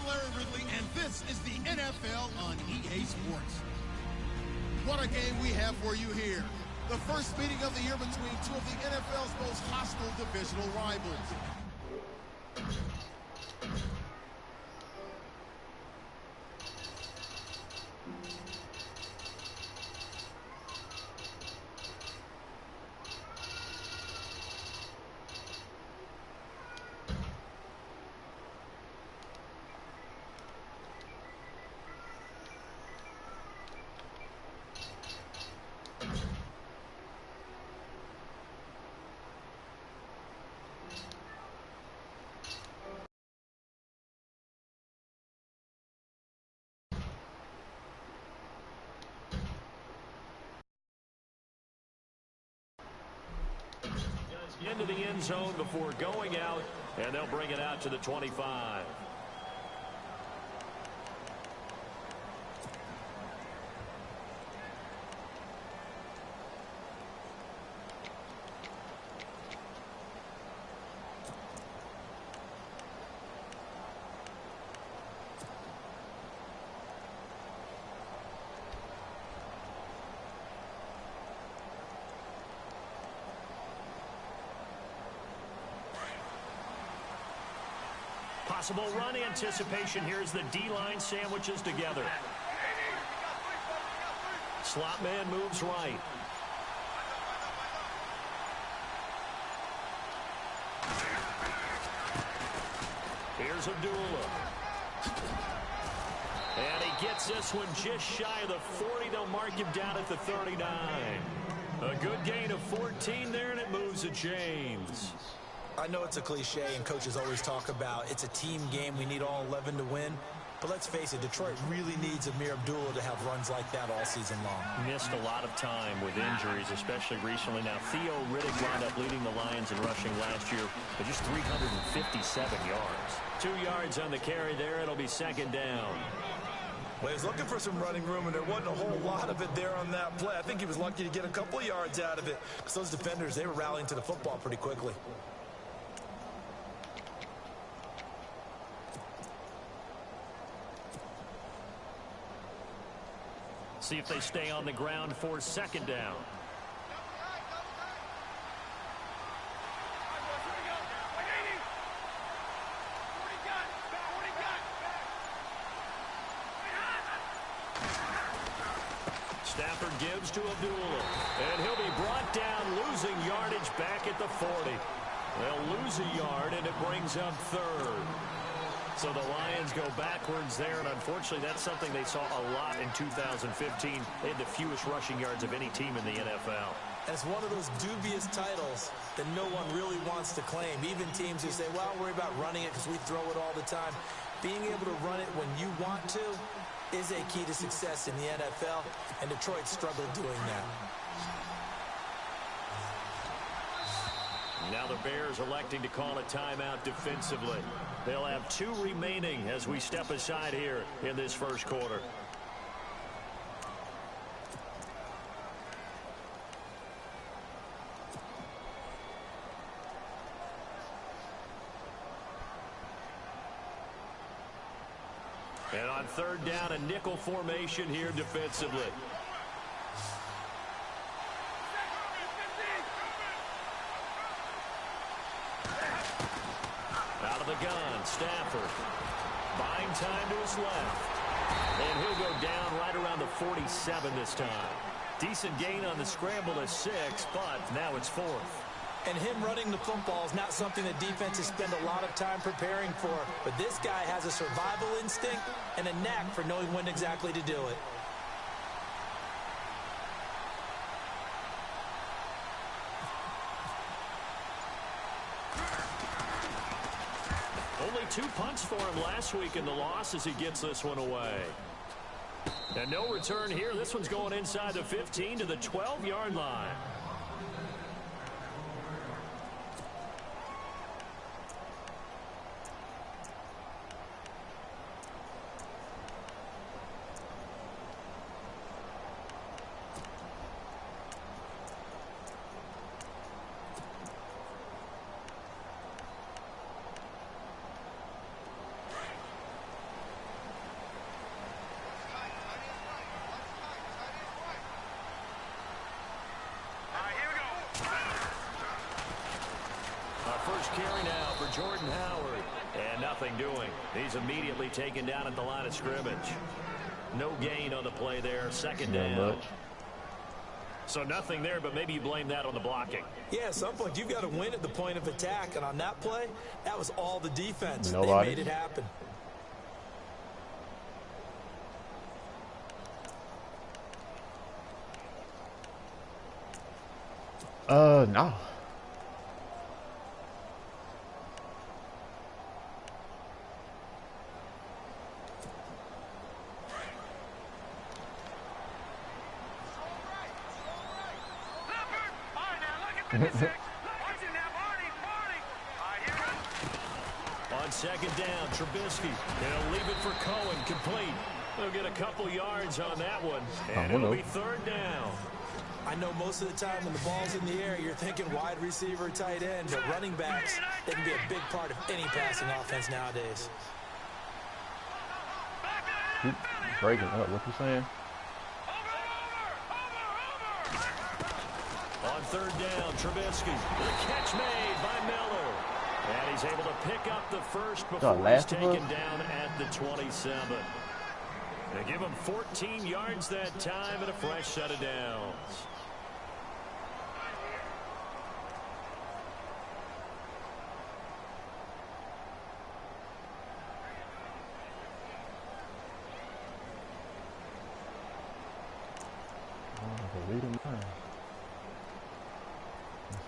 And this is the NFL on EA Sports. What a game we have for you here. The first meeting of the year between two of the NFL's most hostile divisional rivals. Into the end zone before going out, and they'll bring it out to the 25. Possible run anticipation. Here's the D-line sandwiches together. Slot man moves right. Here's Abdullah. And he gets this one just shy of the 40. They'll mark him down at the 39. A good gain of 14 there, and it moves the chains. I know it's a cliche, and coaches always talk about it's a team game. We need all 11 to win. But let's face it, Detroit really needs Amir Abdullah to have runs like that all season long. Missed a lot of time with injuries, especially recently. Now, Theo Riddick wound up leading the Lions in rushing last year with just 357 yards. 2 yards on the carry there. It'll be second down. Well, he was looking for some running room, and there wasn't a whole lot of it there on that play. I think he was lucky to get a couple yards out of it, because those defenders, they were rallying to the football pretty quickly. See if they stay on the ground for second down. Stafford gives to Abdullah, and he'll be brought down, losing yardage back at the 40. They'll lose a yard, and it brings up third. So the Lions go backwards there, and unfortunately that's something they saw a lot in 2015. They had the fewest rushing yards of any team in the NFL. And it's one of those dubious titles that no one really wants to claim. Even teams who say, well, I'll worry about running it because we throw it all the time. Being able to run it when you want to is a key to success in the NFL, and Detroit struggled doing that. Now the Bears electing to call a timeout defensively. They'll have 2 remaining as we step aside here in this first quarter. And on third down, a nickel formation here defensively. Out of the gun, Stafford. Buying time to his left. And he'll go down right around the 47 this time. Decent gain on the scramble to 6, but now it's 4th. And him running the football is not something that defenses spend a lot of time preparing for. But this guy has a survival instinct and a knack for knowing when exactly to do it. Only 2 punts for him last week in the loss as he gets this one away. And no return here. This one's going inside the 15 to the 12-yard line. first carry now for Jordan Howard. And nothing doing. He's immediately taken down at the line of scrimmage. No gain on the play there. Second down. So nothing there, but maybe you blame that on the blocking. Yeah, at some point you've got to win at the point of attack. And on that play, that was all the defense. Nobody. They made it happen. No. On second down, Trubisky. He'll leave it for Cohen, complete. They'll get a couple yards on that one, and it'll be third down. I know most of the time when the ball's in the air, you're thinking wide receiver, tight end, but running backs, they can be a big part of any passing offense nowadays. Keep breaking up. What you saying? On third down, Trubisky. The catch made by Miller. And he's able to pick up the first before he's taken down at the 27. They give him 14 yards that time and a fresh set of downs.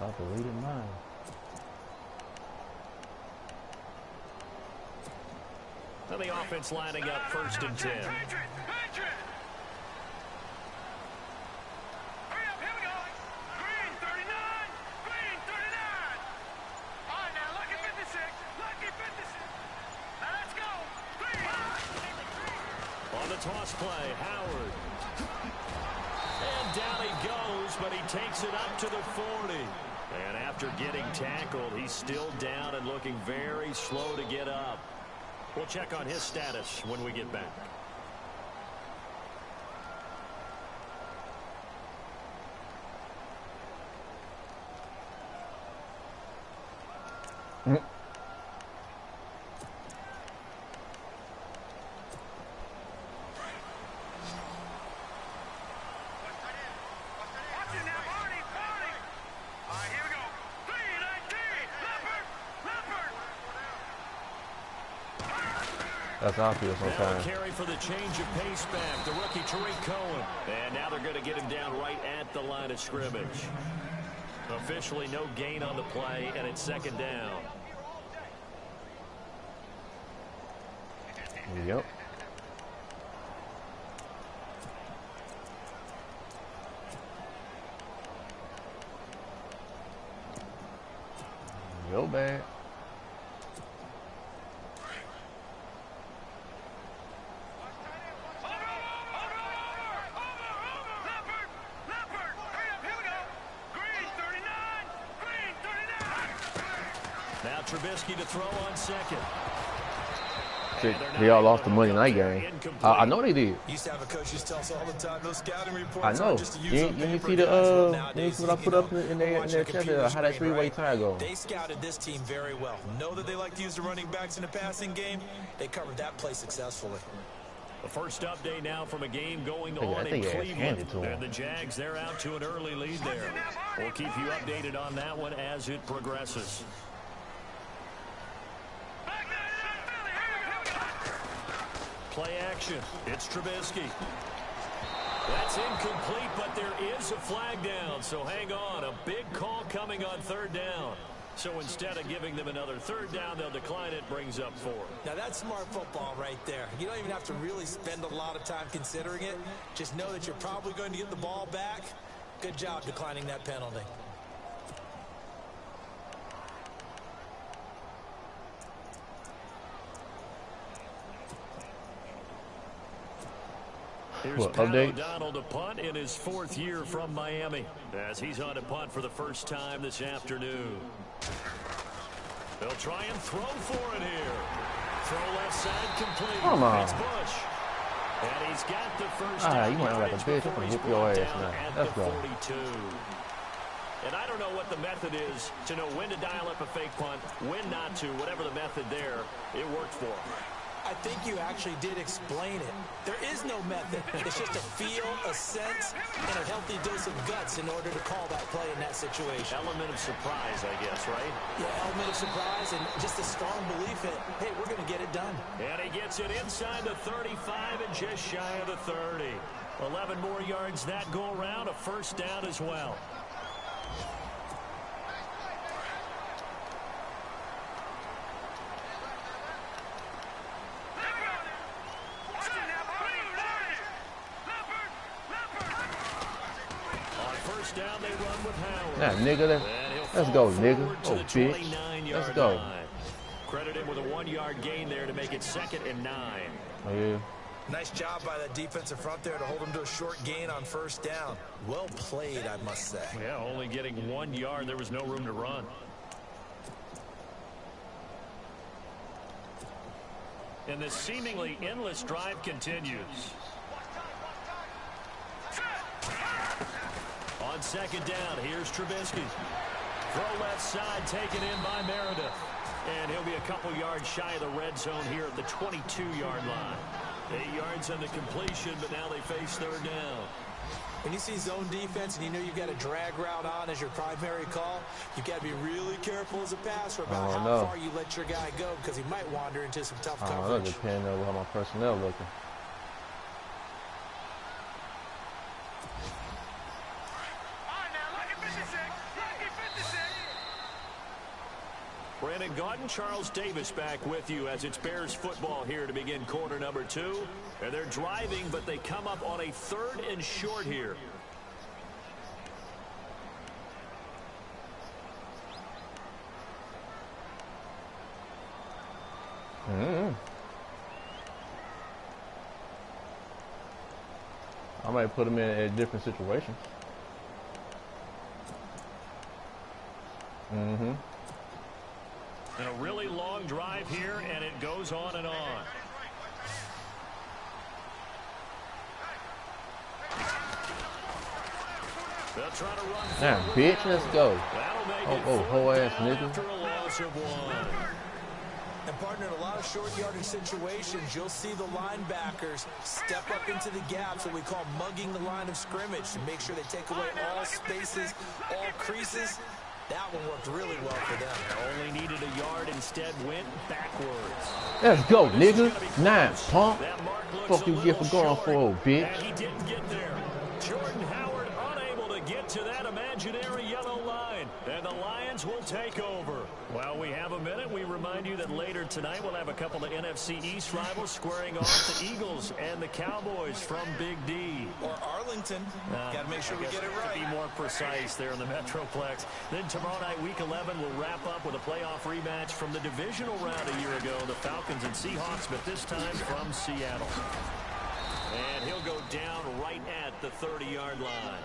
I deleted mine. And the offense lining up first and 10. On the toss play, Howard. And down he goes, but he takes it up to the 40. And after getting tackled, he's still down and looking very slow to get up. We'll check on his status when we get back. That's obvious sometimes. Carry for the change of pace back, the rookie Tariq Cohen. And now they're going to get him down right at the line of scrimmage. Officially no gain on the play, and it's second down. Yep. Real bad. Now Trubisky to throw on second. They all lost the Monday night game. I know they did. Used to have a coach used to tell us all the time, those scouting reports. I know. You see the you see what I put up in their chat, how that three-way tie go. They scouted this team very well. Know that they like to use the running backs in the passing game. They covered that play successfully. The first update now from a game going on in Cleveland. And the Jags, they're out to an early lead there. We'll keep you updated on that one as it progresses. Play action. It's Trubisky. That's incomplete, but there is a flag down. So hang on. A big call coming on third down. So instead of giving them another third down, they'll decline it. Brings up 4. Now that's smart football right there. You don't even have to really spend a lot of time considering it. Just know that you're probably going to get the ball back. Good job declining that penalty. Here's Pat O'Donnell to punt in his 4th year from Miami, as he's on to punt for the first time this afternoon. They'll try and throw for it here. Throw left side complete. Come on. It's Bush. And he's got the first down. You went like a bitch. I'm going to whoop your ass now. Let's go. 42. And I don't know what the method is to know when to dial up a fake punt, when not to. Whatever the method there, it worked for him. I think you actually did explain it. There is no method. It's just a feel, a sense, and a healthy dose of guts in order to call that play in that situation. Element of surprise, I guess, right? Yeah, element of surprise and just a strong belief in, hey, we're going to get it done. And he gets it inside the 35 and just shy of the 30. 11 more yards that go around, a first down as well. Down, they run with Howard. Nah, nigga, let's go, nigga. Oh, bitch. Let's go. Line. Credit him with a 1-yard gain there to make it 2nd and 9. Oh, yeah. Nice job by that defensive front there to hold him to a short gain on first down. Well played, I must say. Yeah, only getting 1 yard. There was no room to run. And this seemingly endless drive continues. On 2nd down, here's Trubisky. Throw left side, taken in by Meredith. And he'll be a couple yards shy of the red zone here at the 22-yard line. 8 yards on the completion, but now they face 3rd down. When you see zone defense and you know you've got a drag route on as your primary call, you've got to be really careful as a passer about how far you let your guy go because he might wander into some tough coverage. That depends on how my personnel looking. Brandon Gaudin, Charles Davis back with you as it's Bears football here to begin quarter number 2. And they're driving, but they come up on a 3rd and short here. I might put them in a different situation. And a really long drive here, and it goes on and on. They'll try to run. Damn, bitch, let's go. Whole ass nigga. After a loss of 1. And partner, in a lot of short yardage situations, you'll see the linebackers step up into the gaps, what we call mugging the line of scrimmage, to make sure they take away all spaces, all creases. That one worked really well for them. Only needed a yard, instead went backwards. Let's go, nigga. 9, pump. Fuck you get for going for, bitch. And he didn't get there. Jordan Howard unable to get to that imaginary yellow line. And the Lions will take over. While we have a minute, we remind you that later tonight we'll have a couple of NFC East rivals squaring off, the Eagles and the Cowboys from Big D. Or Arlington. Got to make sure we get it right. To be more precise there in the Metroplex. Then tomorrow night, Week 11, we'll wrap up with a playoff rematch from the divisional round a year ago, the Falcons and Seahawks, but this time from Seattle. And he'll go down right at the 30-yard line.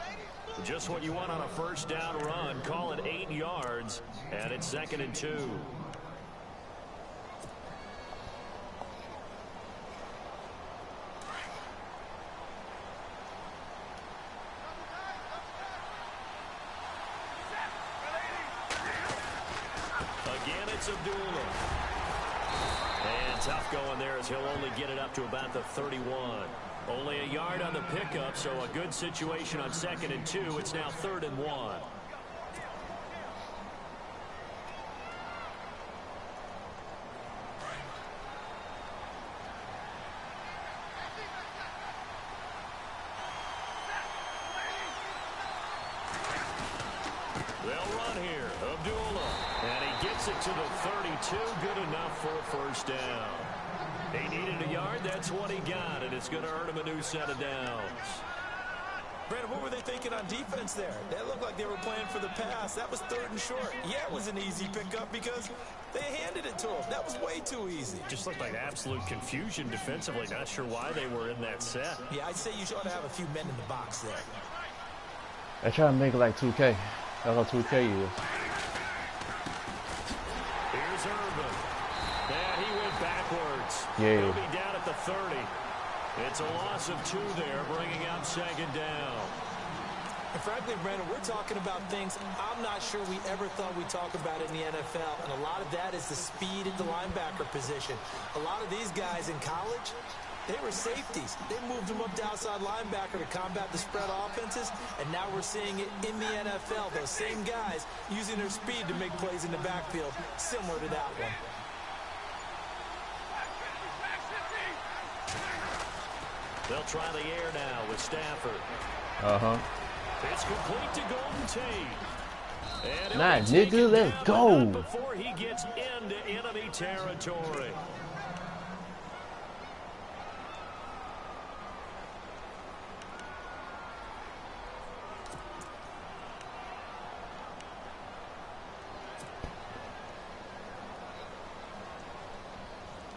Just what you want on a first down run. Call it 8 yards, and it's 2nd and 2. Again, it's Abdullah. And tough going there as he'll only get it up to about the 31. Only a yard on the pickup, so a good situation on 2nd and 2. It's now 3rd and 1. They'll run here. Abdullah. And he gets it to the 32. Good enough for a first down. They needed a yard. That's what he got, and it's going to earn him a new set of downs. Brandon, what were they thinking on defense there? They looked like they were playing for the pass. That was 3rd and short. Yeah, it was an easy pickup because they handed it to him. That was way too easy. Just looked like absolute confusion defensively. Not sure why they were in that set. Yeah, I'd say you ought to have a few men in the box there. They try to make it like 2K. That's what 2K is. Here's Urban. And he went backwards. Yeah. He'll be down at the 30. It's a loss of 2 there, bringing up 2nd down. And frankly, Brandon, we're talking about things I'm not sure we ever thought we'd talk about in the NFL. And a lot of that is the speed at the linebacker position. A lot of these guys in college, they were safeties. They moved them up to outside linebacker to combat the spread offenses, and now we're seeing it in the NFL. Those same guys using their speed to make plays in the backfield, similar to that one. They'll try the air now with Stafford. It's complete to Golden Tate. Nah, nigga, let's go. Before he gets into enemy territory.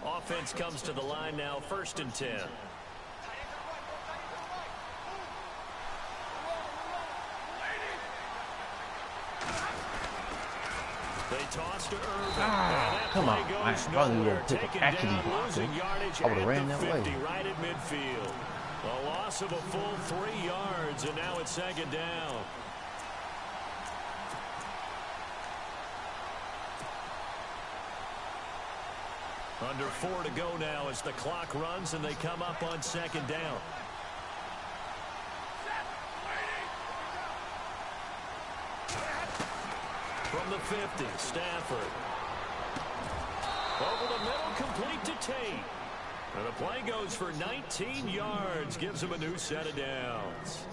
Offense comes to the line now, 1st and 10. They toss to Irvin. Come on. I probably would have picked actually blocking. I would have ran that way. Right at midfield. A loss of a full 3 yards, and now it's 2nd down. Under 4 to go now as the clock runs and they come up on 2nd down. From the 50, Stafford. Over the middle, complete to Tate. And the play goes for 19 yards, gives him a new set of downs.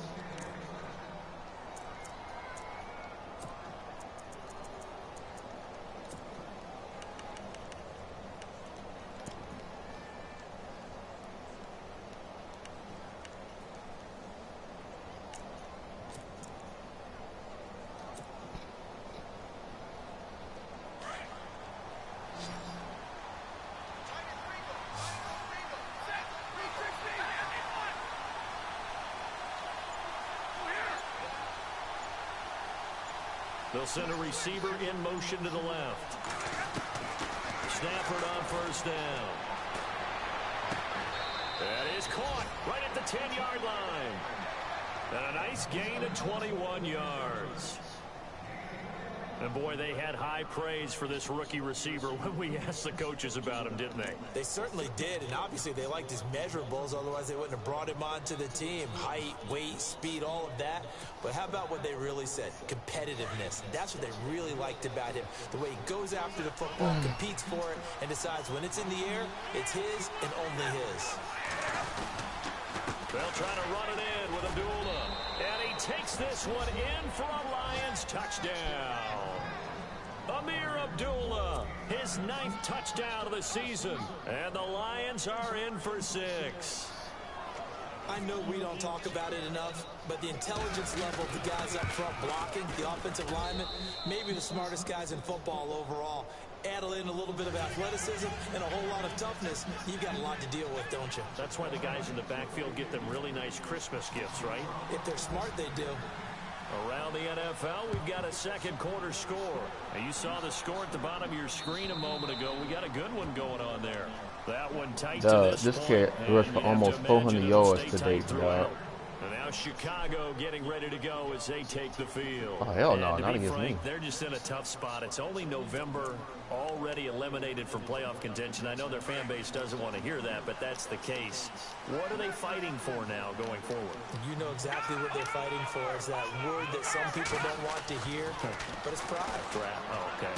They'll send a receiver in motion to the left. Stafford on 1st down. That is caught right at the 10-yard line. And a nice gain of 21 yards. And boy, they had high praise for this rookie receiver when we asked the coaches about him, didn't they? They certainly did, and obviously they liked his measurables, otherwise they wouldn't have brought him onto the team. Height, weight, speed, all of that. But how about what they really said? Competitiveness. That's what they really liked about him. The way he goes after the football, competes for it, and decides when it's in the air, it's his and only his. They'll try to run it in with Abdullah. And he takes this one in for a Lions touchdown. Amir Abdullah, his 9th touchdown of the season. And the Lions are in for 6. I know we don't talk about it enough, but the intelligence level of the guys up front blocking, the offensive linemen, maybe the smartest guys in football overall. Add in a little bit of athleticism and a whole lot of toughness, you've got a lot to deal with, don't you? That's why the guys in the backfield get them really nice Christmas gifts, right? If they're smart, they do. Around the NFL, we've got a 2nd quarter score. Now, you saw the score at the bottom of your screen a moment ago. We got a good one going on there. That one tight to this kid rushed for almost 400 yards today, dog. And now Chicago getting ready to go as they take the field. Oh, hell no, and not to be against frank, me. they're just in a tough spot. It's only November, already eliminated from playoff contention. I know their fan base doesn't want to hear that, but that's the case. What are they fighting for now going forward? You know exactly what they're fighting for. Is that word that some people don't want to hear, but it's pride. Draft. Oh, okay.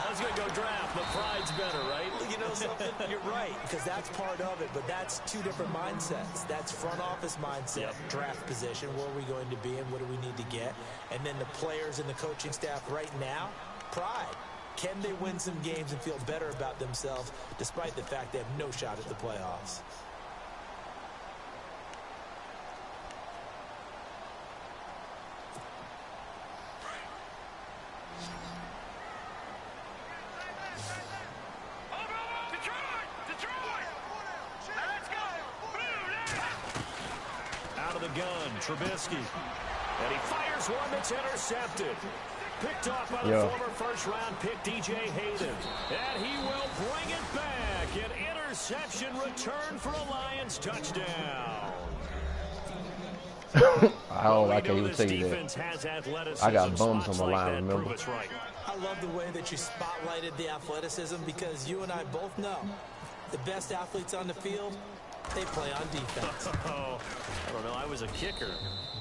I was going to go draft, but pride's better, right? You know something? You're right, because that's part of it, but that's 2 different mindsets. That's front office mindset, draft position, where are we going to be and what do we need to get? And then the players and the coaching staff right now, pride. Can they win some games and feel better about themselves despite the fact they have no shot at the playoffs? Out of the gun, Trubisky. And he fires one that's intercepted. Picked off by the former first-round pick, DJ Hayden. And he will bring it back. An interception return for a Lions touchdown. Oh, I can't even tell you that. I got bums on my line, remember? I love the way that you spotlighted the athleticism because you and I both know the best athletes on the field, they play on defense. Oh, I don't know. I was a kicker.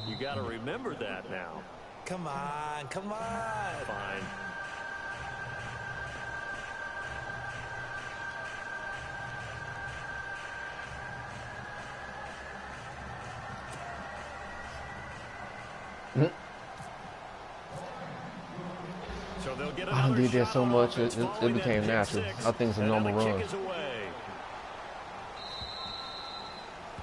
You got to remember that now. Come on, come on. Fine. So they'll get I did that so much, it became natural. I think it's a normal run.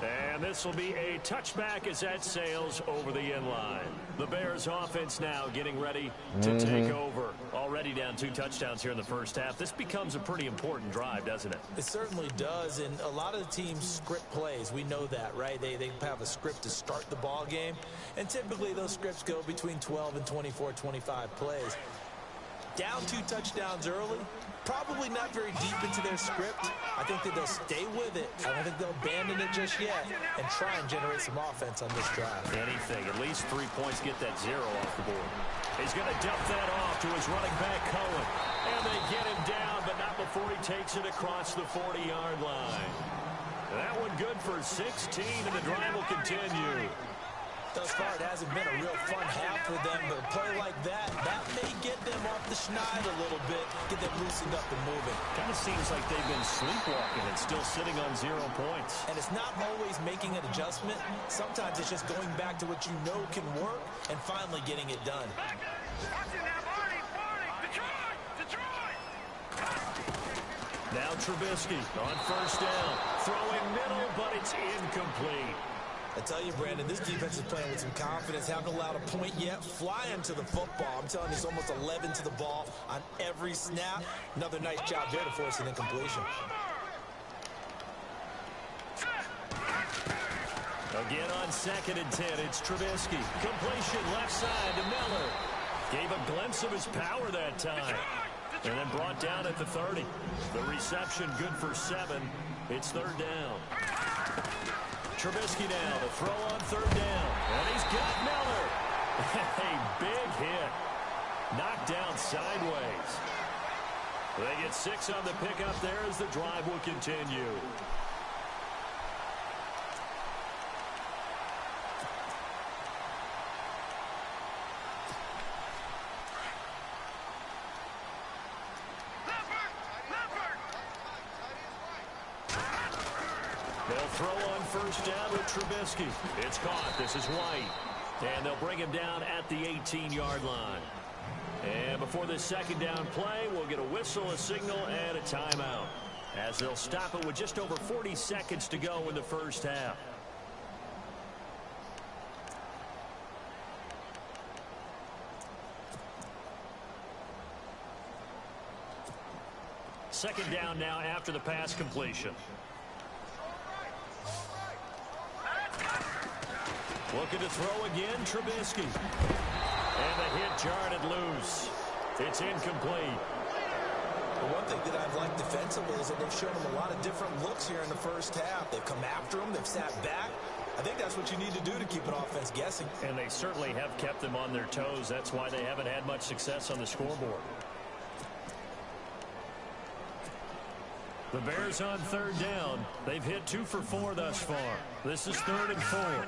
And this will be a touchback as that sails over the end line. The Bears offense now getting ready to take over. Already down 2 touchdowns here in the first half. This becomes a pretty important drive, doesn't it? It certainly does, and a lot of the teams script plays. We know that, right? They have a script to start the ball game, and typically those scripts go between 12 and 24, 25 plays. Down 2 touchdowns early, probably not very deep into their script. I think that they'll stay with it. I don't think they'll abandon it just yet and try and generate some offense on this drive. Anything, at least 3 points, get that 0 off the board. He's going to dump that off to his running back, Cohen. And they get him down, but not before he takes it across the 40-yard line. That one good for 16, and the drive will continue. Thus far, it hasn't been a real fun half for them, but a play like that may get them off the schneid a little bit, get them loosened up and moving. Kind of seems like they've been sleepwalking and still sitting on 0 points. And it's not always making an adjustment. Sometimes it's just going back to what you know can work and finally getting it done. Now Trubisky on first down, throwing middle, but it's incomplete. I tell you, Brandon, this defense is playing with some confidence. Haven't allowed a point yet. Flying to the football. I'm telling you, it's almost 11 to the ball on every snap. Another nice job there to force an incompletion. Again on 2nd and 10, it's Trubisky. Completion left side to Miller. Gave a glimpse of his power that time. And then brought down at the 30. The reception good for 7. It's 3rd down. Trubisky now to throw on 3rd down. And he's got Miller. A big hit. Knocked down sideways. They get 6 on the pickup there as the drive will continue. They'll throw on 1st down with Trubisky. It's caught. This is White. And they'll bring him down at the 18-yard line. And before this 2nd down play, we'll get a whistle, a signal, and a timeout, as they'll stop it with just over 40 seconds to go in the first half. Second down now after the pass completion. Looking to throw again, Trubisky. And the hit jarred it loose. It's incomplete. The one thing that I've liked defensively is that they've shown them a lot of different looks here in the first half. They've come after them. They've sat back. I think that's what you need to do to keep an offense guessing. And they certainly have kept them on their toes. That's why they haven't had much success on the scoreboard. The Bears on 3rd down. They've hit 2 for 4 thus far. This is 3rd and 4.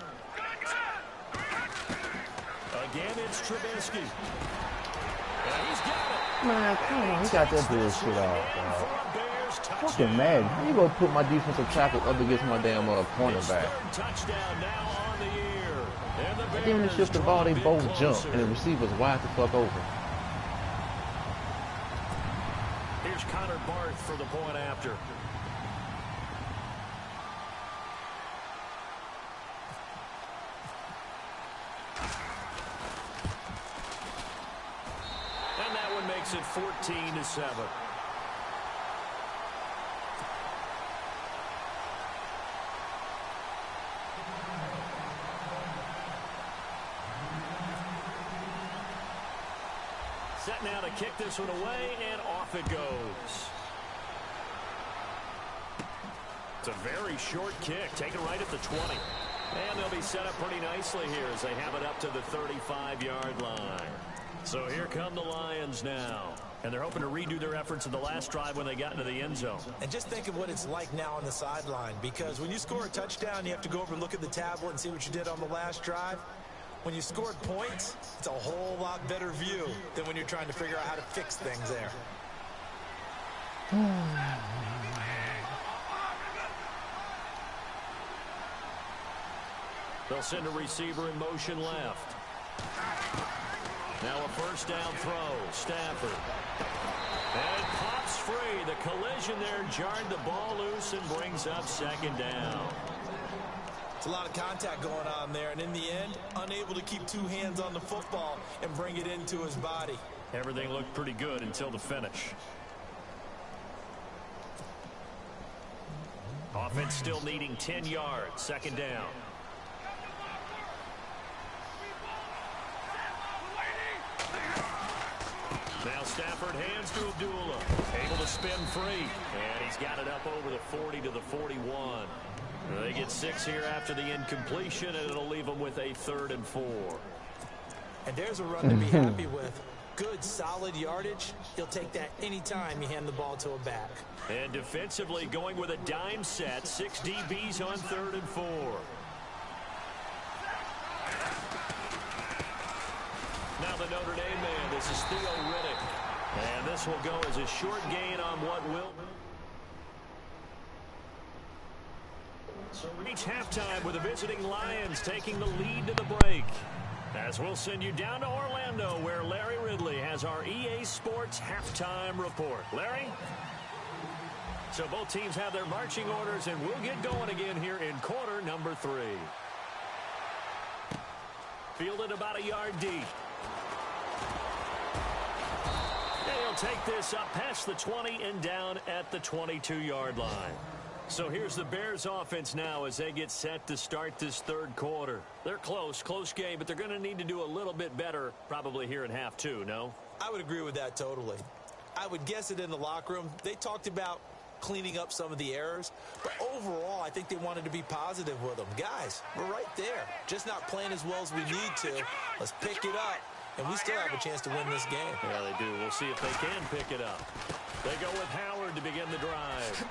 Again, it's Trubisky. And he's got it. Man, come on. He got that bullshit off, dog. Fucking mad. How you gonna put my defensive tackle up against my damn cornerback? Touchdown now on the year. And the Then when they shift the ball, they both jump, and the receiver's wide the fuck open. Here's Connor Barth for the point after. And that one makes it 14-7. Set now to kick this one away, and off it goes. It's a very short kick, taken right at the 20. And they'll be set up pretty nicely here as they have it up to the 35-yard line. So here come the Lions now. And they're hoping to redo their efforts in the last drive when they got into the end zone. And just think of what it's like now on the sideline, because when you score a touchdown, you have to go over and look at the tablet and see what you did on the last drive. When you scored points, it's a whole lot better view than when you're trying to figure out how to fix things there. They'll send a receiver in motion left. Now a first down throw. Stafford. And it pops free. The collision there jarred the ball loose and brings up second down. It's a lot of contact going on there, and in the end, unable to keep two hands on the football and bring it into his body. Everything looked pretty good until the finish. Offense still needing 10 yards. Second down. Now Stafford hands to Abdullah. Able to spin free. And he's got it up over the 40 to the 41. They get 6 here after the incompletion, and it'll leave them with a 3rd and 4. And there's a run to be happy with. Good, solid yardage. He'll take that anytime you hand the ball to a back. And defensively going with a dime set. 6 DBs on 3rd and 4. Now the Notre Dame man, this is Theo Riddick. And this will go as a short gain on what will. So reach halftime with the visiting Lions taking the lead to the break. As we'll send you down to Orlando, where Larry Ridley has our EA Sports halftime report. Larry? So both teams have their marching orders, and we'll get going again here in quarter number 3. Fielded about a yard deep. They'll take this up past the 20 and down at the 22-yard line. So here's the Bears offense now as they get set to start this 3rd quarter. They're close game, but they're going to need to do a little bit better probably here in half 2, no? I would agree with that totally. I would guess it in the locker room. They talked about cleaning up some of the errors, but overall I think they wanted to be positive with them. Guys, we're right there. Just not playing as well as we need to. Let's pick it up, and we still have a chance to win this game. Yeah, they do. We'll see if they can pick it up. They go with Howard to begin the drive.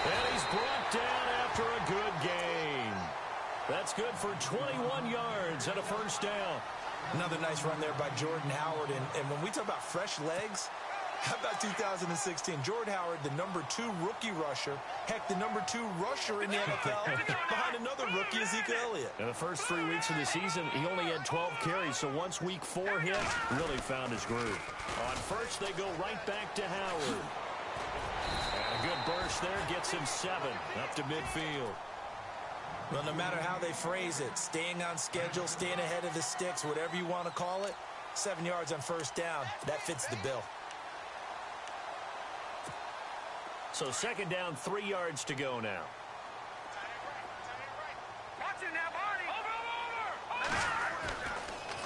And he's brought down after a good gain. That's good for 21 yards and a first down. Another nice run there by Jordan Howard. And when we talk about fresh legs, how about 2016? Jordan Howard, the #2 rookie rusher. Heck, the #2 rusher in the NFL behind another rookie, Ezekiel Elliott. In the first 3 weeks of the season, he only had 12 carries. So once week 4 hit, really found his groove. On first, they go right back to Howard. And a good burst there gets him 7 up to midfield. Well, no matter how they phrase it, staying on schedule, staying ahead of the sticks, whatever you want to call it, 7 yards on first down, that fits the bill. So second down, 3 yards to go now.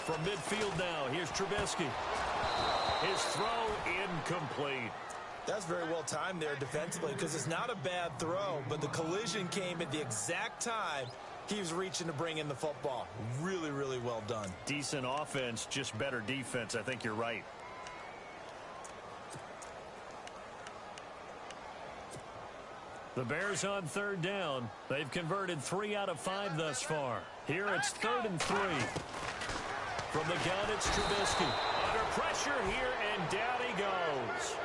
From midfield now, here's Trubisky. His throw incomplete. That's very well timed there defensively, because it's not a bad throw, but the collision came at the exact time he was reaching to bring in the football. Really, really well done. Decent offense, just better defense. I think you're right. The Bears on 3rd down. They've converted 3 out of 5 thus far. Here it's 3rd and 3. From the gun, it's Trubisky. Under pressure here, and down he goes.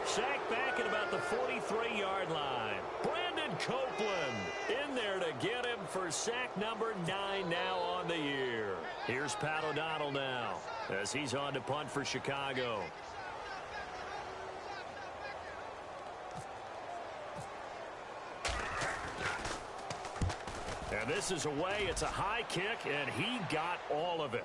Sacked back at about the 43-yard line. Brandon Copeland in there to get him for sack number 9 now on the year. Here's Pat O'Donnell now as he's on to punt for Chicago. And this is away. It's a high kick, and he got all of it.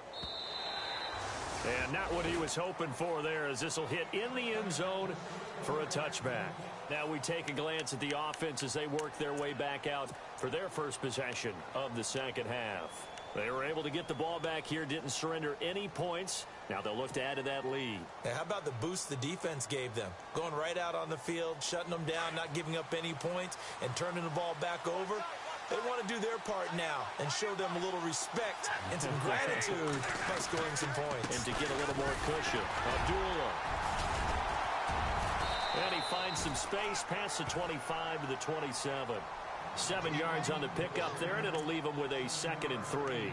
And not what he was hoping for there, as this will hit in the end zone for a touchback. Now we take a glance at the offense as they work their way back out for their first possession of the second half. They were able to get the ball back here, didn't surrender any points. Now they'll look to add to that lead. Hey, how about the boost the defense gave them? Going right out on the field, shutting them down, not giving up any points, and turning the ball back over. They want to do their part now and show them a little respect and some gratitude by scoring some points. And to get a little more cushion, Abdullah. And he finds some space past the 25 to the 27. 7 yards on the pickup there, and it'll leave him with a 2nd and 3.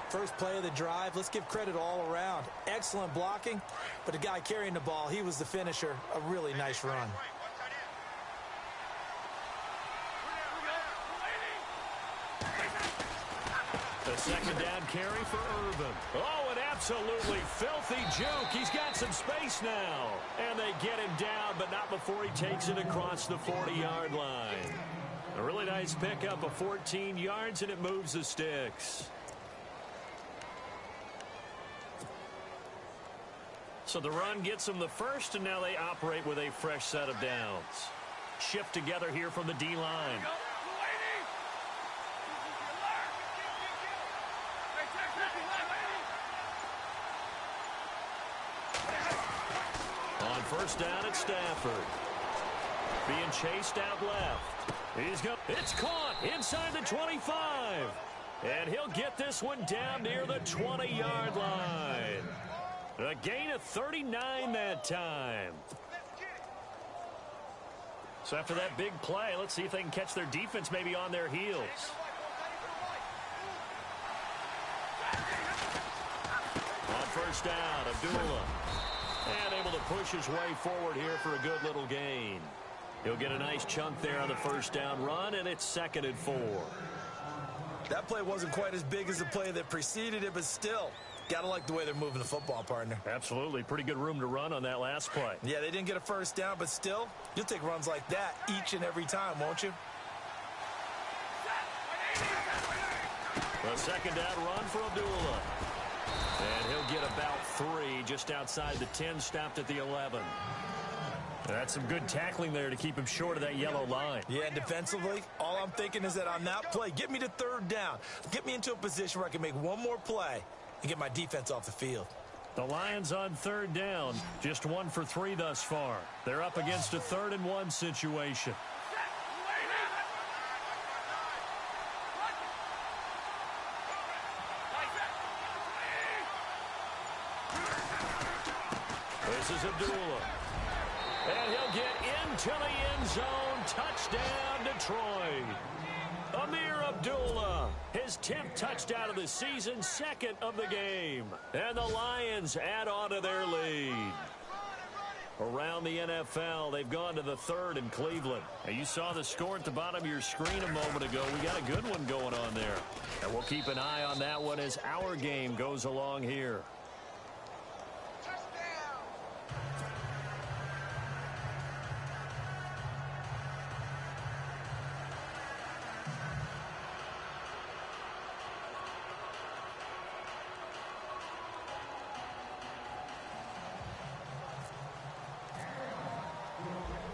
First play of the drive, let's give credit all around. Excellent blocking, but the guy carrying the ball, he was the finisher. A really nice run. The 2nd down carry for Urban. Oh, an absolutely filthy juke. He's got some space now. And they get him down, but not before he takes it across the 40-yard line. A really nice pickup of 14 yards, and it moves the sticks. So the run gets them the first, and now they operate with a fresh set of downs. Shift together here from the D-line. On first down, it's Stafford. Being chased out left. It's caught inside the 25. And he'll get this one down near the 20-yard line. A gain of 39 that time. So after that big play, let's see if they can catch their defense maybe on their heels. On first down, Abdullah. And able to push his way forward here for a good little gain. He'll get a nice chunk there on the first down run, and it's 2nd and 4. That play wasn't quite as big as the play that preceded it, but still, got to like the way they're moving the football, partner. Absolutely. Pretty good room to run on that last play. Yeah, they didn't get a first down, but still, you'll take runs like that each and every time, won't you? The 2nd down run for Abdullah. And he'll get about 3 just outside the 10, stopped at the 11. That's some good tackling there to keep him short of that yellow line. Yeah, and defensively, all I'm thinking is that on that play, get me to 3rd down. Get me into a position where I can make one more play and get my defense off the field. The Lions on 3rd down, just 1 for 3 thus far. They're up against a 3rd and 1 situation. This is Abdullah. And he'll get into the end zone. Touchdown, Detroit. Amir Abdullah, his 10th touchdown of the season, 2nd of the game. And the Lions add on to their lead. Around the NFL, they've gone to the 3rd in Cleveland. And you saw the score at the bottom of your screen a moment ago. We got a good one going on there. And we'll keep an eye on that one as our game goes along here.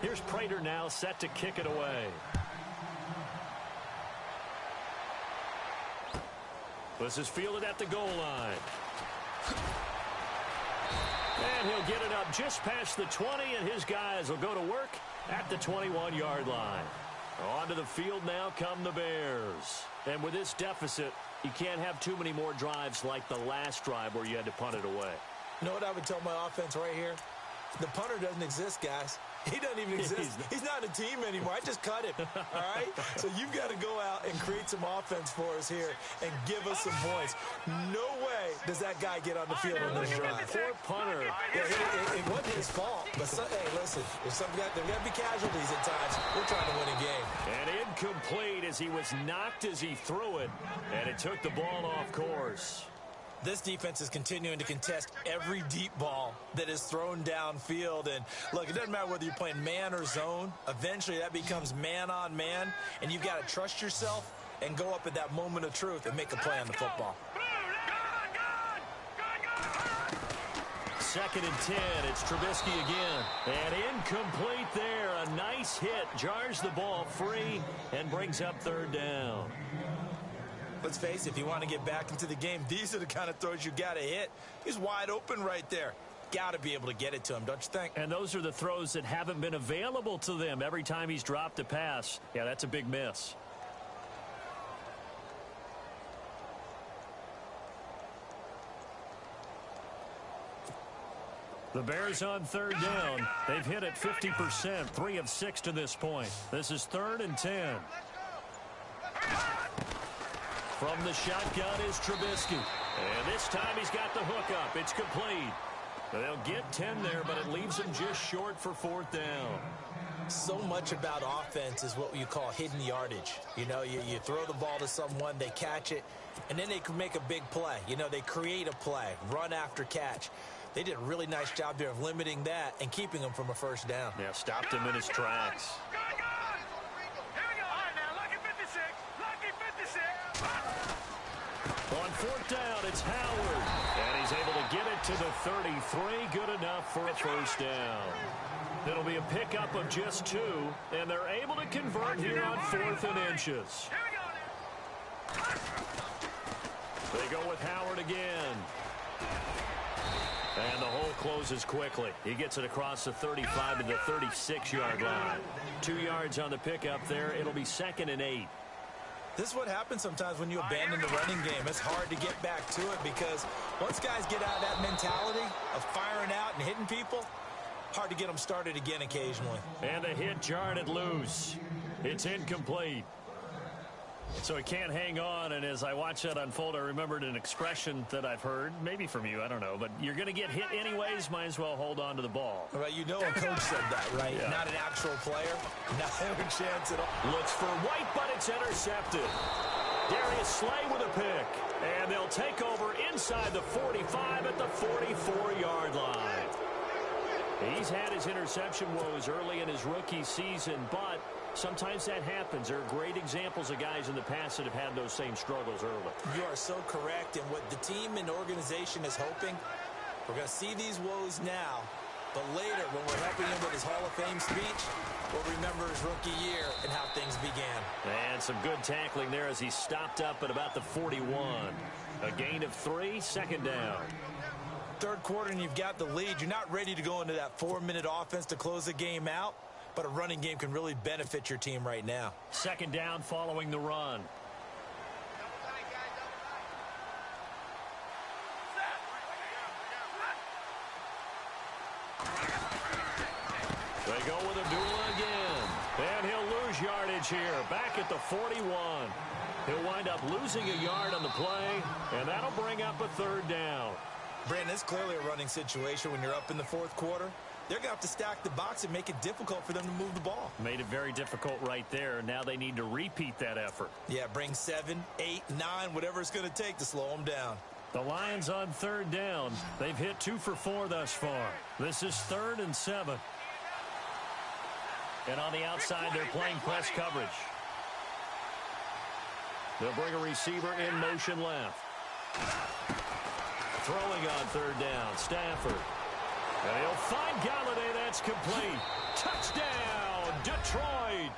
Here's Prater now set to kick it away. This is fielded at the goal line. And he'll get it up just past the 20, and his guys will go to work at the 21-yard line. Onto the field now come the Bears. And with this deficit, you can't have too many more drives like the last drive where you had to punt it away. You know what I would tell my offense right here? The punter doesn't exist, guys. He doesn't even exist. He's not a team anymore. I just cut him, all right? So you've got to go out and create some offense for us here and give us some points. No way does that guy get on the field on this drive. Poor punter. Yeah, it wasn't his fault. But, hey, listen, if there got to be casualties at times, we're trying to win a game. And incomplete as he was knocked as he threw it, and it took the ball off course. This defense is continuing to contest every deep ball that is thrown downfield. And, look, it doesn't matter whether you're playing man or zone. Eventually, that becomes man on man, and you've got to trust yourself and go up at that moment of truth and make a play on the football. 2nd and 10. It's Trubisky again. And incomplete there. A nice hit. Jars the ball free and brings up 3rd down. Let's face it, if you want to get back into the game, these are the kind of throws you got to hit. He's wide open right there. Got to be able to get it to him, don't you think? And those are the throws that haven't been available to them every time he's dropped a pass. Yeah, that's a big miss. The Bears on third down. They've hit it 50%, 3 of 6 to this point. This is 3rd and 10. From the shotgun is Trubisky. And this time he's got the hook up. It's complete. They'll get 10 there, but it leaves them just short for 4th down. So much about offense is what you call hidden yardage. You know, you throw the ball to someone, they catch it, and then they can make a big play. You know, they create a play, run after catch. They did a really nice job there of limiting that and keeping him from a first down. Yeah, stopped him in his tracks. On 4th down, it's Howard. And he's able to get it to the 33. Good enough for a first down. It'll be a pickup of just 2, and they're able to convert here on 4th and inches. They go with Howard again. And the hole closes quickly. He gets it across the 35 to the 36-yard line. 2 yards on the pickup there. It'll be 2nd and 8. This is what happens sometimes when you abandon the running game. It's hard to get back to it because once guys get out of that mentality of firing out and hitting people, hard to get them started again occasionally. And the hit jarred it loose. It's incomplete. So he can't hang on, and as I watch that unfold, I remembered an expression that I've heard, maybe from you, I don't know, but you're going to get hit anyways, might as well hold on to the ball. Well, you know a coach said that, right? Yeah. Not an actual player. Not a chance at all. Looks for White, but it's intercepted. Darius Slay with a pick, and they'll take over inside the 45 at the 44-yard line. He's had his interception woes early in his rookie season, but sometimes that happens. There are great examples of guys in the past that have had those same struggles early. You are so correct. And what the team and organization is hoping, we're going to see these woes now, but later when we're helping him with his Hall of Fame speech, we'll remember his rookie year and how things began. And some good tackling there as he stopped up at about the 41. A gain of 3, 2nd down. 3rd quarter and you've got the lead. You're not ready to go into that 4-minute offense to close the game out, but a running game can really benefit your team right now. 2nd down following the run. They go with Abdullah again. And he'll lose yardage here. Back at the 41. He'll wind up losing a yard on the play, and that'll bring up a 3rd down. Brandon, it's clearly a running situation when you're up in the 4th quarter. They're going to have to stack the box and make it difficult for them to move the ball. Made it very difficult right there. Now they need to repeat that effort. Yeah, bring 7, 8, 9, whatever it's going to take to slow them down. The Lions on 3rd down. They've hit 2 for 4 thus far. This is 3rd and 7. And on the outside, they're playing press coverage. They'll bring a receiver in motion left. Throwing on 3rd down, Stafford. And he'll find Galladay. That's complete. Touchdown, Detroit.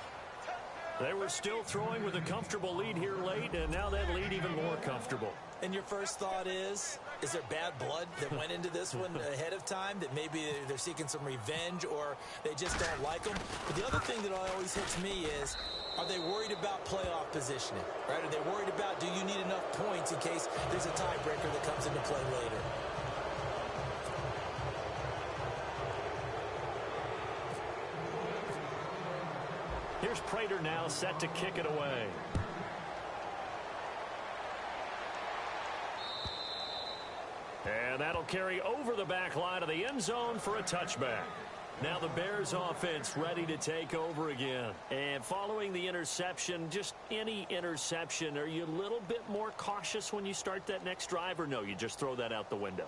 They were still throwing with a comfortable lead here late, and now that lead even more comfortable. And your first thought is there bad blood that went into this one ahead of time, that maybe they're seeking some revenge or they just don't like them? But the other thing that always hits me is, are they worried about playoff positioning? Right? Are they worried about, do you need enough points in case there's a tiebreaker that comes into play later? Here's Prater now set to kick it away. And that'll carry over the back line of the end zone for a touchback. Now the Bears offense ready to take over again. And following the interception, just any interception, are you a little bit more cautious when you start that next drive, or no, you just throw that out the window?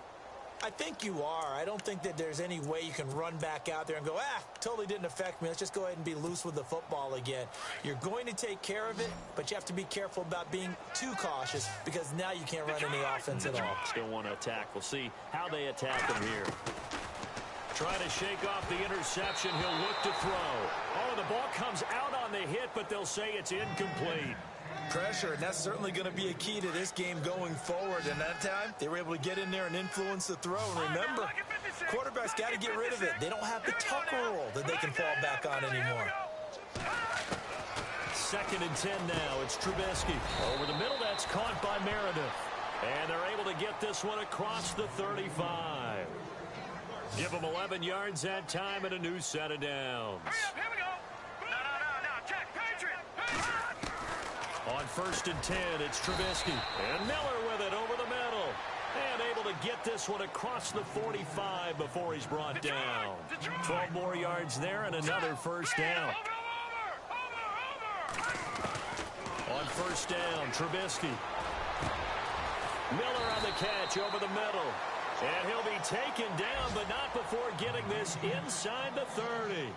I think you are. I don't think that there's any way you can run back out there and go, totally didn't affect me. Let's just go ahead and be loose with the football again. You're going to take care of it, but you have to be careful about being too cautious because now you can't run any offense at all. Still want to attack. We'll see how they attack him here. Trying to shake off the interception. He'll look to throw. Oh, the ball comes out on the hit, but they'll say it's incomplete. Pressure, and that's certainly going to be a key to this game going forward. And that time, they were able to get in there and influence the throw. And remember, quarterbacks got to get rid of it. They don't have the tuck rule that they can fall back on anymore. 2nd and 10 now. It's Trubisky. Over the middle, that's caught by Meredith. And they're able to get this one across the 35. Give them 11 yards that time and a new set of downs. Here we go. No. Check. Patriot. On 1st and 10, it's Trubisky. And Miller with it over the middle. And able to get this one across the 45 before he's brought down. 12 more yards there and another first down. On 1st down, Trubisky. Miller on the catch over the middle. And he'll be taken down, but not before getting this inside the 30.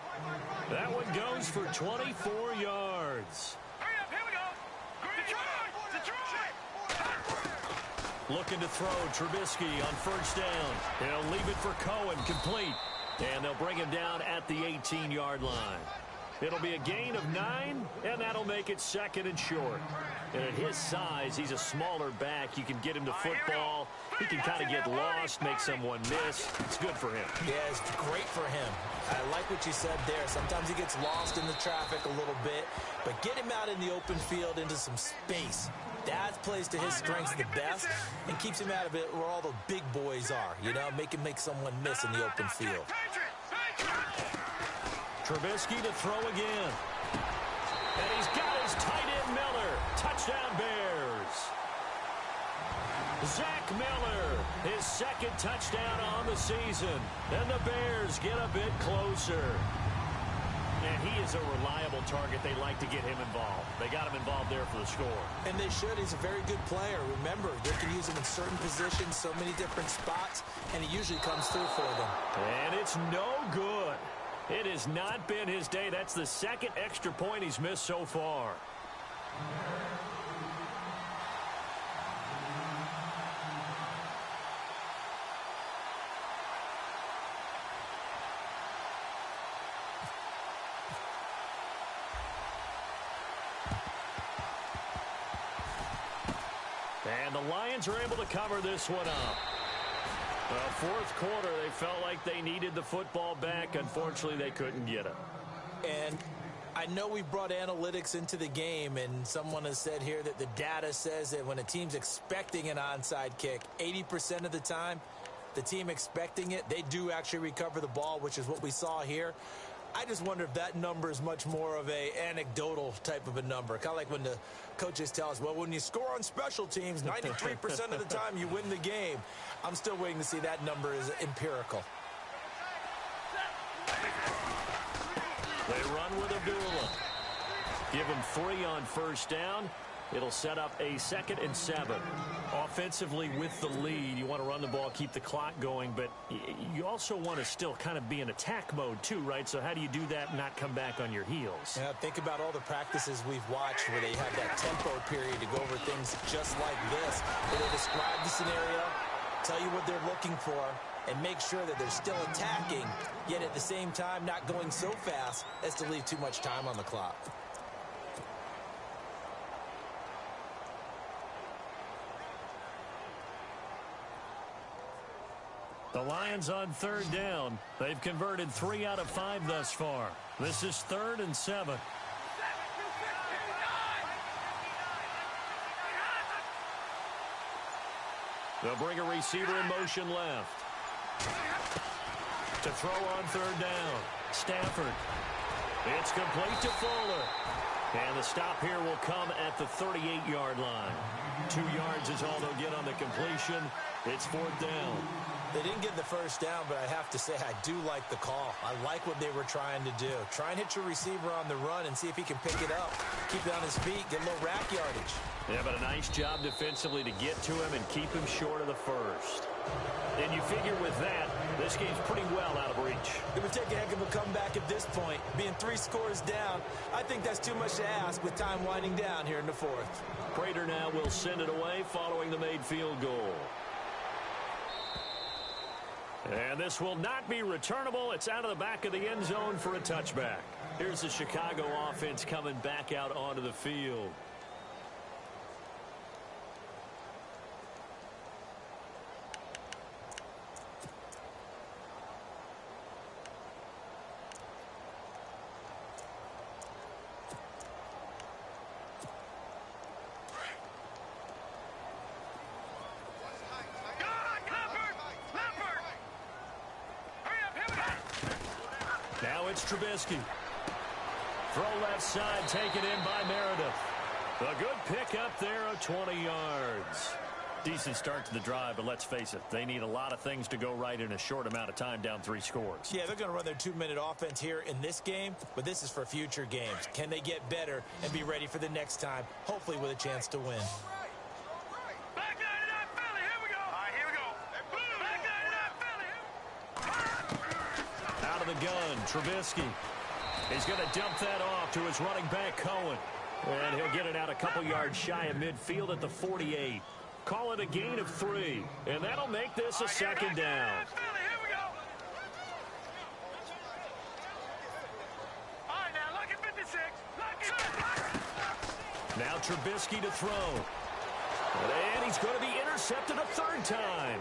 That one goes for 24 yards. Hurry up, here we go. Detroit. Looking to throw, Trubisky on 1st down. He'll leave it for Cohen, complete. And they'll bring him down at the 18-yard line. It'll be a gain of 9, and that'll make it 2nd and short. And at his size, he's a smaller back. You can get him to football. He can kind of get lost, make someone miss. It's good for him. Yeah, it's great for him. I like what you said there. Sometimes he gets lost in the traffic a little bit, but get him out in the open field into some space. That plays to his strengths the best and keeps him out of it where all the big boys are. You know, make him make someone miss in the open field. Trubisky to throw again. And he's got his tight end Miller. Touchdown Bears. Zach Miller, his 2nd touchdown on the season. And the Bears get a bit closer. And he is a reliable target. They like to get him involved. They got him involved there for the score. And they should. He's a very good player. Remember, they can use him in certain positions, so many different spots, and he usually comes through for them. And it's no good. It has not been his day. That's the 2nd extra point he's missed so far. And the Lions are able to cover this one up. Well, 4th quarter, they felt like they needed the football back. Unfortunately, they couldn't get it. And I know we brought analytics into the game, and someone has said here that the data says that when a team's expecting an onside kick, 80% of the time, the team expecting it, they do actually recover the ball, which is what we saw here. I just wonder if that number is much more of a anecdotal type of a number. Kind of like when the coaches tell us, well, when you score on special teams, 93% of the time you win the game. I'm still waiting to see that number is empirical. They run with Abdullah. Give him 3 on 1st down. It'll set up a 2nd and 7. Offensively with the lead, you want to run the ball, keep the clock going, but you also want to still kind of be in attack mode too, right? So how do you do that and not come back on your heels? Yeah, think about all the practices we've watched where they have that tempo period to go over things just like this, where they describe the scenario, tell you what they're looking for, and make sure that they're still attacking, yet at the same time not going so fast as to leave too much time on the clock. The Lions on 3rd down. They've converted 3 out of 5 thus far. This is 3rd and 7. They'll bring a receiver in motion left. To throw on 3rd down. Stafford. It's complete to Fuller. And the stop here will come at the 38-yard line. 2 yards is all they'll get on the completion. It's 4th down. They didn't get the first down, but I have to say I do like the call. I like what they were trying to do. Try and hit your receiver on the run and see if he can pick it up. Keep it on his feet, get a little rack yardage. Yeah, but a nice job defensively to get to him and keep him short of the first. And you figure with that, this game's pretty well out of reach. It would take a heck of a comeback at this point. Being 3 scores down, I think that's too much to ask with time winding down here in the 4th. Prater now will send it away following the made field goal. And this will not be returnable. It's out of the back of the end zone for a touchback. Here's the Chicago offense coming back out onto the field. Trubisky. Throw left side, taken in by Meredith. A good pick up there of 20 yards. Decent start to the drive, but let's face it, they need a lot of things to go right in a short amount of time, down 3 scores. Yeah, they're going to run their 2-minute offense here in this game, but this is for future games. Can they get better and be ready for the next time, hopefully with a chance to win? Back 99 Philly, here we go. All right, here we go. Back 99 Philly. Out of the gun, Trubisky. He's going to dump that off to his running back, Cohen. And he'll get it out a couple yards shy of midfield at the 48. Call it a gain of 3, and that'll make this a second down. Here we go. All right, now, lucky 56. Now Trubisky to throw. And he's going to be intercepted a 3rd time.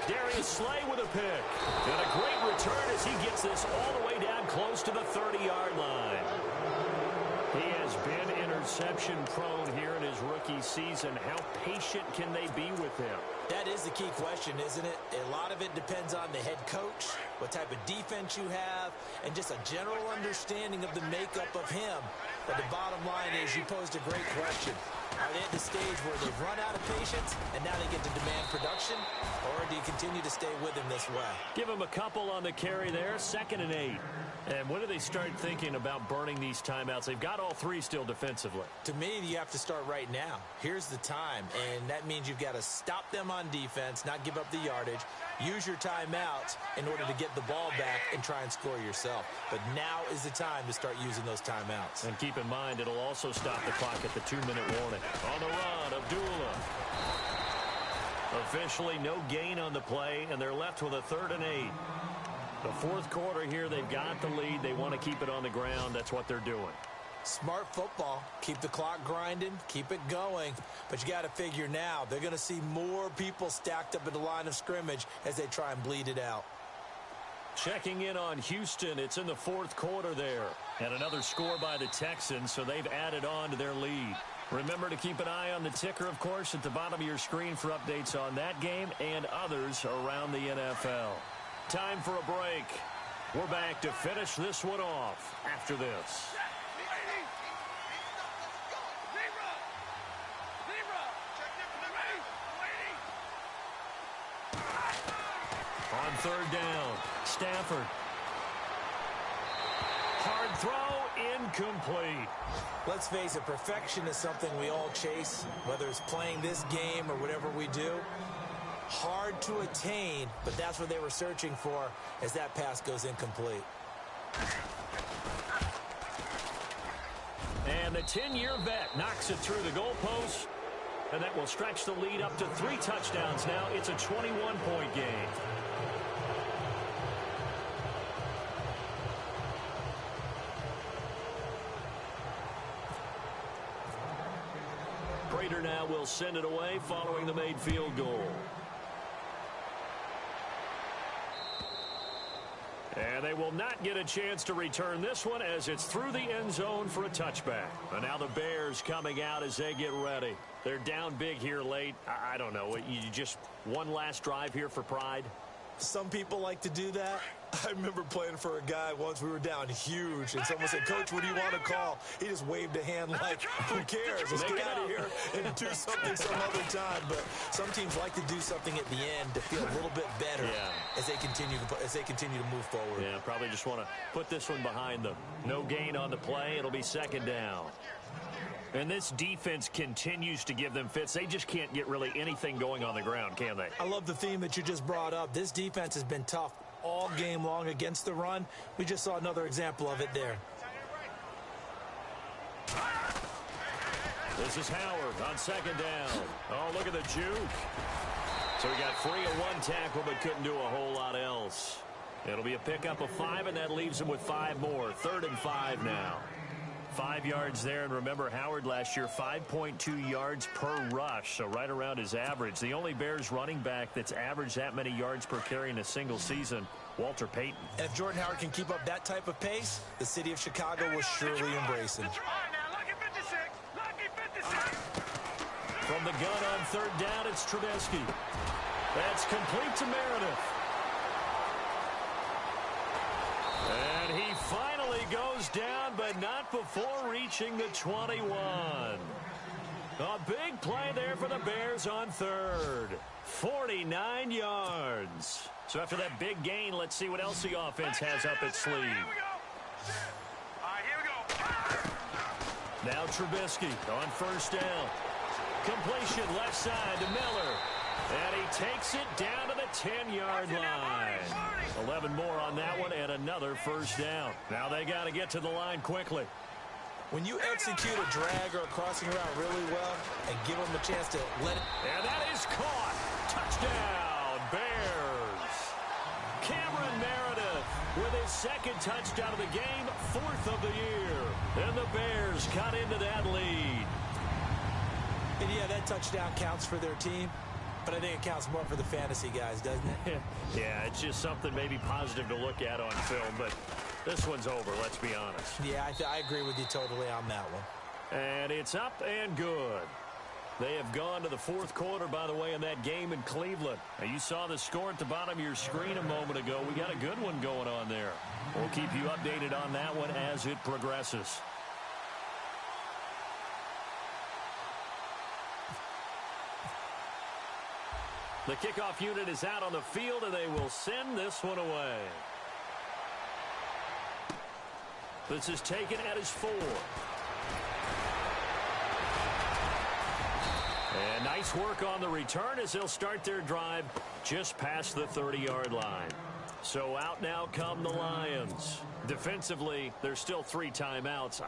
Darius Slay with a pick. And a great return as he gets this all the way down close to the 30-yard line. He has been interception prone here in his rookie season. How patient can they be with him? That is the key question, isn't it? A lot of it depends on the head coach, what type of defense you have, and just a general understanding of the makeup of him. But the bottom line is you posed a great question. Are they at the stage where they've run out of patience and now they get to demand production? Or do you continue to stay with him this way? Give him a couple on the carry there, 2nd and 8. And when do they start thinking about burning these timeouts? They've got all 3 still defensively. To me, you have to start right now. Here's the time, and that means you've got to stop them on defense, not give up the yardage, use your timeouts in order to get the ball back and try and score yourself. But now is the time to start using those timeouts. And keep in mind, it'll also stop the clock at the 2-minute warning. On the run, Abdullah. Officially no gain on the play, and they're left with a 3rd and 8. The 4th quarter here, they've got the lead. They want to keep it on the ground. That's what they're doing. Smart football. Keep the clock grinding. Keep it going. But you got to figure now, they're going to see more people stacked up at the line of scrimmage as they try and bleed it out. Checking in on Houston. It's in the 4th quarter there. And another score by the Texans, so they've added on to their lead. Remember to keep an eye on the ticker, of course, at the bottom of your screen for updates on that game and others around the NFL. Time for a break. We're back to finish this one off after this. On 3rd down, Stafford. Hard throw, incomplete. Let's face it, perfection is something we all chase, whether it's playing this game or whatever we do. Hard to attain, but that's what they were searching for as that pass goes incomplete. And the 10-year vet knocks it through the goalpost, and that will stretch the lead up to 3 touchdowns now. It's a 21-point game. Prater now will send it away following the made field goal. And they will not get a chance to return this one as it's through the end zone for a touchback. And now the Bears coming out as they get ready. They're down big here late. I don't know. You just one last drive here for pride? Some people like to do that. I remember playing for a guy once. We were down huge, and someone said, "Coach, what do you want to call?" He just waved a hand like, "Who cares? Let's get out of here and do something some other time." But some teams like to do something at the end to feel a little bit better as they continue to move forward. Yeah, probably just want to put this one behind them. No gain on the play. It'll be 2nd down. And this defense continues to give them fits. They just can't get really anything going on the ground, can they? I love the theme that you just brought up. This defense has been tough all game long against the run. We just saw another example of it there. This is Howard on 2nd down. Oh, look at the juke. So he got free of 1 tackle but couldn't do a whole lot else. It'll be a pickup of 5, and that leaves him with 5 more. 3rd and 5 now. 5 yards there, and remember Howard last year 5.2 yards per rush, so right around his average. The only Bears running back that's averaged that many yards per carry in a single season, Walter Payton. And if Jordan Howard can keep up that type of pace, the city of Chicago will surely embrace him. From the gun on 3rd down, it's Trubisky. That's complete to Meredith. And he finally goes down, but not before reaching the 21. A big play there for the Bears on third. 49 yards. So after that big gain, let's see what else the offense has up its sleeve. Here we go. All right, here we go. Now Trubisky on first down. Completion left side to Miller. And he takes it down to the 10-yard line. 11 more on that one and another first down. Now they got to get to the line quickly. When you execute a drag or a crossing route really well and give them a chance to let it... And that is caught. Touchdown, Bears. Cameron Meredith with his second touchdown of the game, 4th of the year. And the Bears cut into that lead. And yeah, that touchdown counts for their team, but I think it counts more for the fantasy guys, doesn't it? Yeah, it's just something maybe positive to look at on film, but this one's over, let's be honest. Yeah, I agree with you totally on that one. And it's up and good. They have gone to the fourth quarter, by the way, in that game in Cleveland. Now, you saw the score at the bottom of your screen a moment ago. We got a good one going on there. We'll keep you updated on that one as it progresses. The kickoff unit is out on the field, and they will send this one away. This is taken at his 4. And nice work on the return as they'll start their drive just past the 30-yard line. So out now come the Lions. Defensively, there's still 3 timeouts.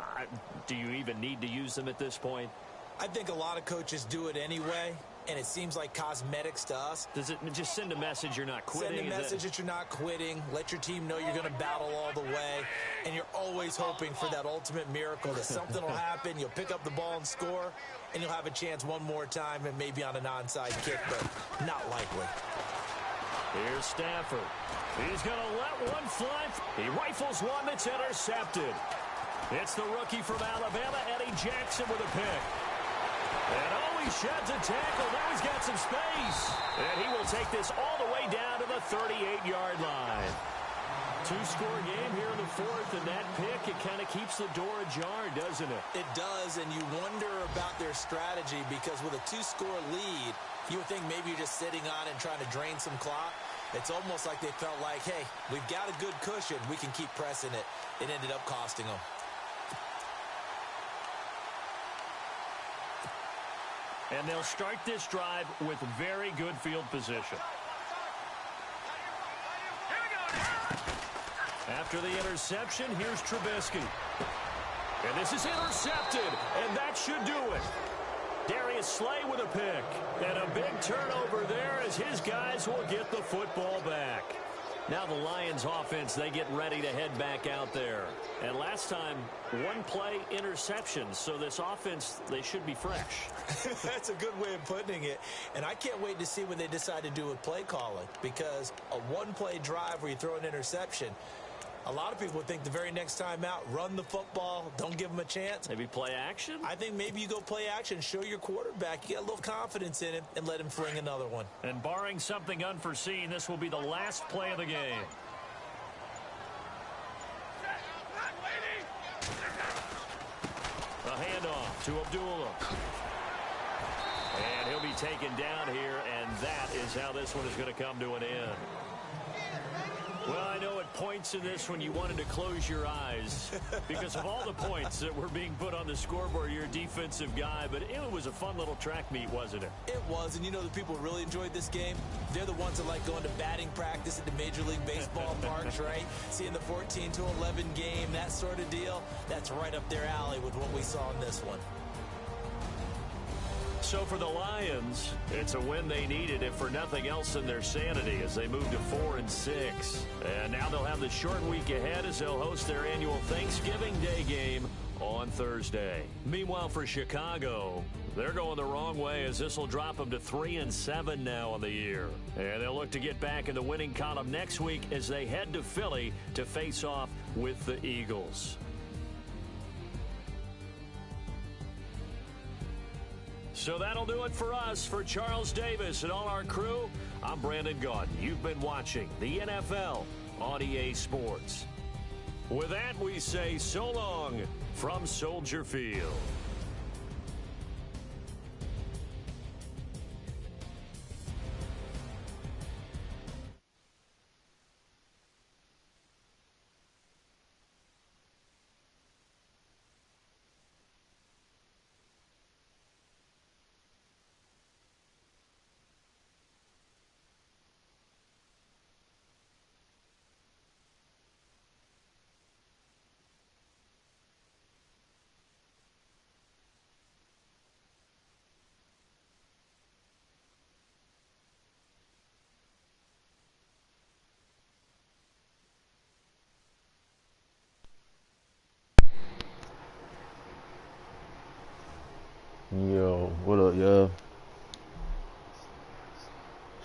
Do you even need to use them at this point? I think a lot of coaches do it anyway, and it seems like cosmetics to us. Does it just send a message you're not quitting? Send a message that you're not quitting. Let your team know you're going to battle all the way, and you're always hoping for that ultimate miracle that something will happen, you'll pick up the ball and score, and you'll have a chance one more time and maybe on an onside kick, but not likely. Here's Stafford. He's going to let one fly. He rifles one that's intercepted. It's the rookie from Alabama, Eddie Jackson, with a pick. And he sheds a tackle. Now he's got some space. And he will take this all the way down to the 38-yard line. 2-score game here in the fourth, and that pick, it kind of keeps the door ajar, doesn't it? It does, and you wonder about their strategy because with a 2-score lead, you would think maybe you're just sitting on it and trying to drain some clock. It's almost like they felt like, hey, we've got a good cushion. We can keep pressing it. It ended up costing them. And they'll start this drive with very good field position. After the interception, here's Trubisky. And this is intercepted, and that should do it. Darius Slay with a pick. And a big turnover there as his guys will get the football back. Now the Lions offense, they get ready to head back out there. And last time, 1-play interceptions. So this offense, they should be fresh. That's a good way of putting it. And I can't wait to see what they decide to do with play calling. Because a 1-play drive where you throw an interception, a lot of people would think the very next time out, run the football, don't give them a chance. Maybe play action? I think maybe you go play action, show your quarterback, you get a little confidence in him, and let him fling another one. And barring something unforeseen, this will be the last play of the game. A handoff to Abdullah. And he'll be taken down here, and that is how this one is going to come to an end. Well, I know at points in this one you wanted to close your eyes because of all the points that were being put on the scoreboard. You're a defensive guy, but it was a fun little track meet, wasn't it? It was, and you know the people who really enjoyed this game? They're the ones that like going to batting practice at the Major League Baseball parks, right? Seeing the 14-11 game, that sort of deal, that's right up their alley with what we saw in this one. So for the Lions, it's a win they needed, if for nothing else than their sanity, as they move to 4-6. And now they'll have the short week ahead as they'll host their annual Thanksgiving Day game on Thursday. Meanwhile, for Chicago, they're going the wrong way as this will drop them to 3-7 now on the year. And they'll look to get back in the winning column next week as they head to Philly to face off with the Eagles. So that'll do it for us. For Charles Davis and all our crew, I'm Brandon Gaudin. You've been watching the NFL on EA Sports. With that, we say so long from Soldier Field. Yo, what up, yo?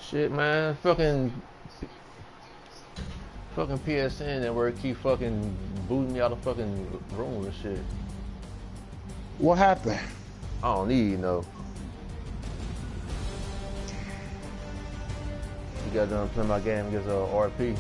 Shit, man, fucking PSN network keep fucking booting me out of fucking room and shit. What happened? I don't need no. You got done playing my game against RP.